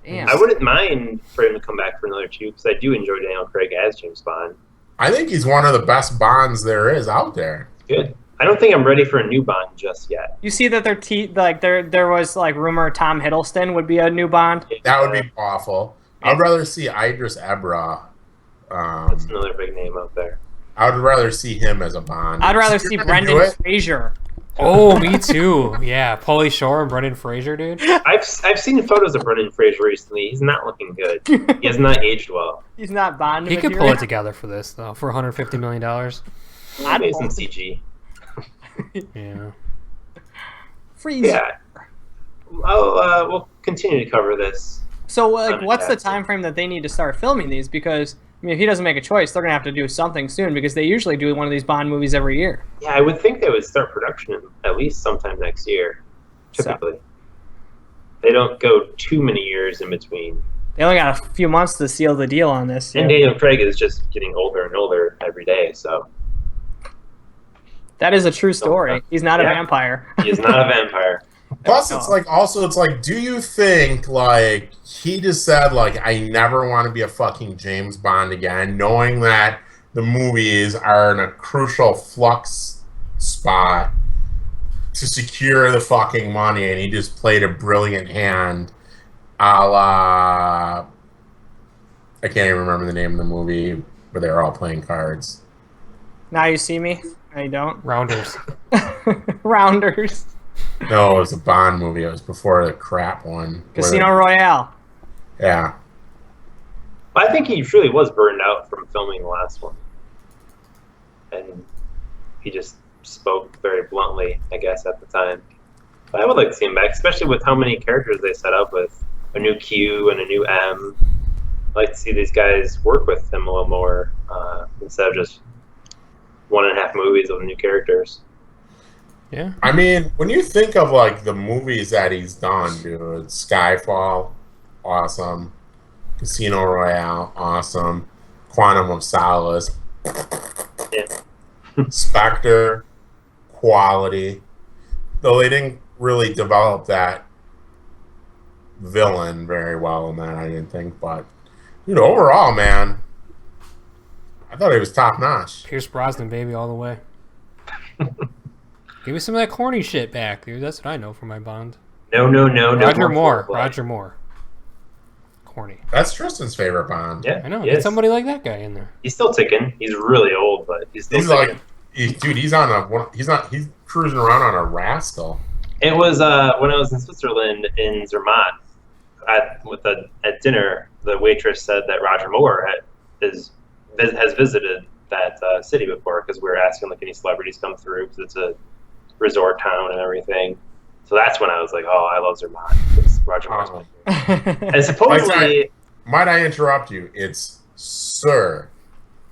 Damn. I wouldn't mind for him to come back for another 2 because I do enjoy Daniel Craig as James Bond. I think he's one of the best Bonds there is out there. Good. I don't think I'm ready for a new Bond just yet. You see that there was like rumor Tom Hiddleston would be a new Bond. That would be awful. I'd rather see Idris Elba. That's another big name out there. I would rather see him as a Bond. I'd rather see Brendan Fraser. Oh, me too. Yeah, Pauly Shore and Brendan Fraser, dude. I've seen photos of Brendan Fraser recently. He's not looking good. He has not aged well. He's not Bond. He could pull it together for this though, for $150 million. Maybe some CG. Yeah. Freeze. Yeah. We'll continue to cover this. So, like, what's the time frame that they need to start filming these? Because I mean, if he doesn't make a choice, they're gonna have to do something soon because they usually do one of these Bond movies every year. Yeah, I would think they would start production at least sometime next year. Typically, they don't go too many years in between. They only got a few months to seal the deal on this. And Daniel Craig is just getting older and older every day. So that is a true story. He's not a vampire. He is not a vampire. Plus, it's like, do you think, like, he just said, like, I never want to be a fucking James Bond again, knowing that the movies are in a crucial flux spot to secure the fucking money, and he just played a brilliant hand a la... I can't even remember the name of the movie, where they were all playing cards. Now You See Me? I don't. Rounders. Rounders. No, it was a Bond movie. It was before the crap one. Casino Royale. Yeah. I think he truly was burned out from filming the last one. And he just spoke very bluntly, I guess, at the time. But I would like to see him back, especially with how many characters they set up with a new Q and a new M. I'd like to see these guys work with him a little more instead of just 1.5 movies of new characters. Yeah. I mean, when you think of like the movies that he's done, dude, Skyfall, awesome. Casino Royale, awesome. Quantum of Solace, Yeah. Spectre, quality. Though they didn't really develop that villain very well in that, I didn't think. But, dude, overall, man, I thought he was top notch. Pierce Brosnan, baby, all the way. Give me some of that corny shit back, dude. That's what I know from my Bond. No. Roger Moore. foreplay. Roger Moore. Corny. That's Tristan's favorite Bond. Yeah, I know. he Get is. somebody like that guy in there. He's still ticking. He's really old, but he's still He's ticking. like, dude, he's on a, he's cruising around on a Rascal. It was when I was in Switzerland in Zermatt at dinner. The waitress said that Roger Moore has visited that city before because we were asking like any celebrities come through because it's a resort town and everything. So that's when I was like, oh, I love Zermatt. It's Roger Moore's my favorite. And supposedly, might I interrupt you? It's Sir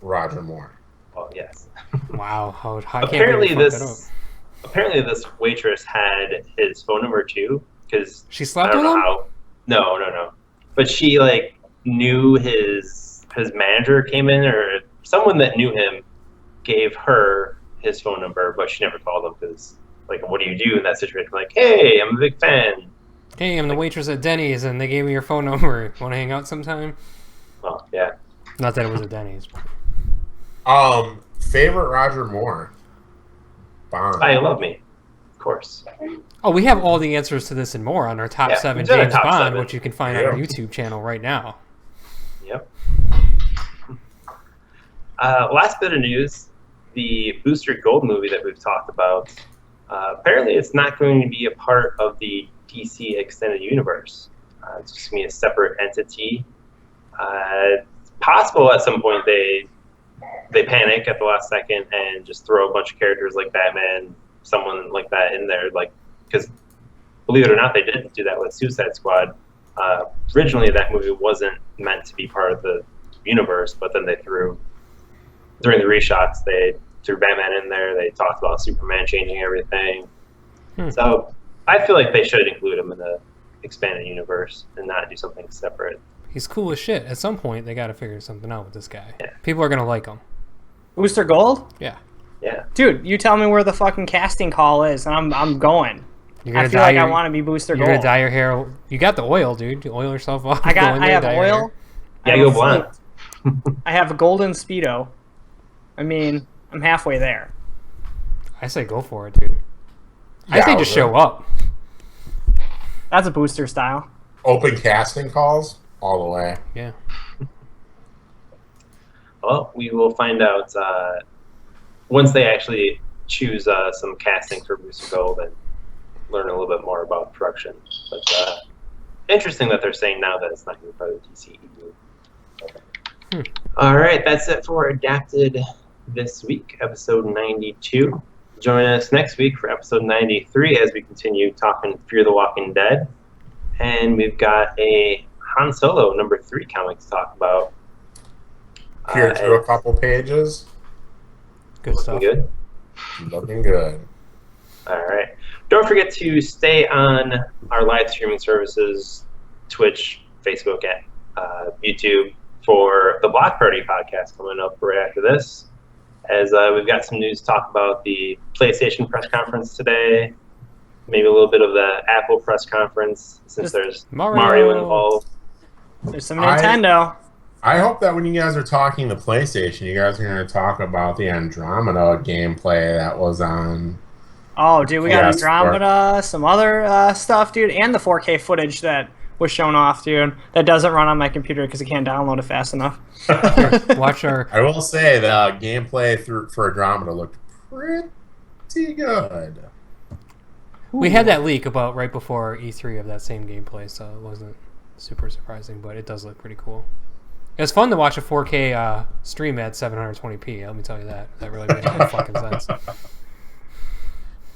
Roger Moore. well, yes. Wow. How Apparently this waitress had his phone number too because She I slept don't with know him? how. No. But she like knew his manager came in, or someone that knew him gave her his phone number, but she never called him because, like, what do you do in that situation? Like, hey, I'm a big fan. Hey, I'm the waitress at Denny's, and they gave me your phone number. Want to hang out sometime? Well, yeah. Not that it was at Denny's. Favorite Roger Moore Bond. I love me, of course. Oh, we have all the answers to this and more on our top Yeah, 7 we've done a James top Bond, 7. which you can find on our YouTube channel right now. Yep. Last bit of news: the Booster Gold movie that we've talked about. Apparently, it's not going to be a part of the DC Extended Universe. It's just going to be a separate entity. It's possible at some point they panic at the last second and just throw a bunch of characters like Batman, someone like that in there, like, because believe it or not, they did do that with Suicide Squad. Originally, that movie wasn't meant to be part of the universe, but then during the reshots, they threw Batman in there. They talked about Superman changing everything. So I feel like they should include him in the expanded universe and not do something separate. He's cool as shit. At some point, they got to figure something out with this guy. Yeah. People are going to like him. Booster Gold? Yeah. Yeah. Dude, you tell me where the fucking casting call is, and I'm going. You're I gonna feel dye like I your- want to be Booster You're Gold. going to dye your hair. You got the oil, dude. You oil yourself up. I go in there, have dye your oil. hair. Yeah, I go have a blonde. flute. I have a golden Speedo. I mean, I'm halfway there. I say go for it, dude. I say just show up. That's a Booster style. Open casting calls all the way. Yeah. Well, we will find out once they actually choose some casting for Booster Gold and learn a little bit more about production. But interesting that they're saying now that it's not going to be part of the DCEU. All right, that's it for Adapted this week, episode 92. Join us next week for episode 93 as we continue talking Fear the Walking Dead. And we've got a Han Solo #3 comic to talk about. Peer through a couple pages. Good stuff. Good. Looking good. All right. Don't forget to stay on our live streaming services, Twitch, Facebook, and YouTube, for the Block Party podcast coming up right after this. As we've got some news to talk about the PlayStation press conference today, maybe a little bit of the Apple press conference, since there's Mario involved. There's some Nintendo. I hope that when you guys are talking the PlayStation, you guys are going to talk about the Andromeda gameplay that was on. Oh, dude, we got Yes, Andromeda, some other stuff, dude, and the 4K footage that was shown off, dude. That doesn't run on my computer because I can't download it fast enough. Watch our. I will say the gameplay for Andromeda looked pretty good. We had that leak about right before E3 of that same gameplay, so it wasn't super surprising, but it does look pretty cool. It was fun to watch a 4K stream at 720p, let me tell you that. That really made no fucking sense.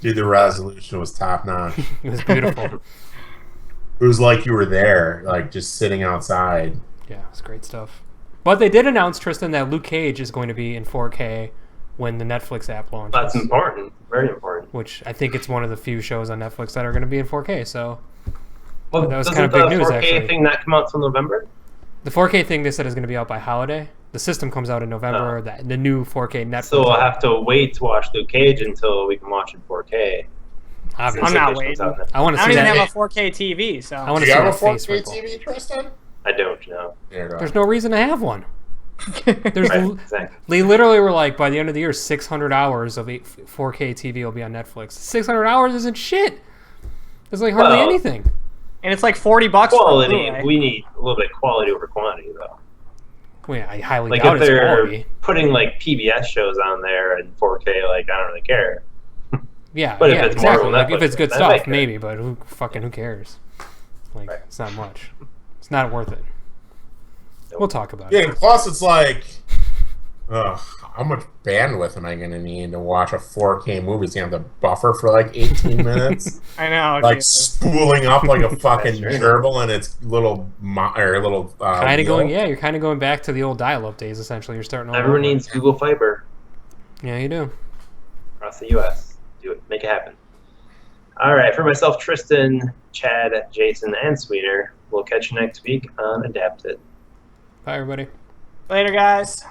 Dude, the resolution was top notch. It was beautiful. It was like you were there, like just sitting outside. Yeah, it's great stuff. But they did announce, Tristan, that Luke Cage is going to be in 4K when the Netflix app launches. That's important. Very important. Which I think it's one of the few shows on Netflix that are going to be in 4K, so... Well, that was kind of big news, actually. the 4K thing not come out till November? The 4K thing they said is going to be out by holiday. The system comes out in November. The new 4K Netflix. So we'll have to wait to watch Luke Cage until we can watch in 4K. Obviously. I'm not waiting. I want to I see don't that. even have a 4K TV, so... I want Do to you see have a that face 4K wrinkle. TV, Tristan? I don't know. There's no reason to have one. There's Right, exactly. They literally were like, by the end of the year, 600 hours of 4K TV will be on Netflix. 600 hours isn't shit. It's like hardly anything. And it's like $40 for Quality. Blu-ray. We need a little bit of quality over quantity, though. Well, yeah, I highly Like doubt if it's they're quality. putting like PBS shows on there in 4K, like I don't really care. Yeah, But if yeah, it's exactly. Marvel Like, if Netflix, it's good then I stuff, care. maybe. But who cares? Like, Right. it's not much. It's not worth it. Nope. We'll talk about Yeah, it. and plus it's like, how much bandwidth am I going to need to watch a 4K movie? It's going to have to buffer for like 18 minutes? I know. Like dude. spooling up like a fucking That's true. gerbil in its little Kind of wheel. going, yeah. You're kind of going back to the old dial-up days. Essentially, you're starting. All Everyone over. needs Google Fiber Yeah, you do. across the U.S. Do it. Make it happen. All right. For myself, Tristan, Chad, Jason, and Swenor, we'll catch you next week on Adapted. Bye, everybody. Later, guys.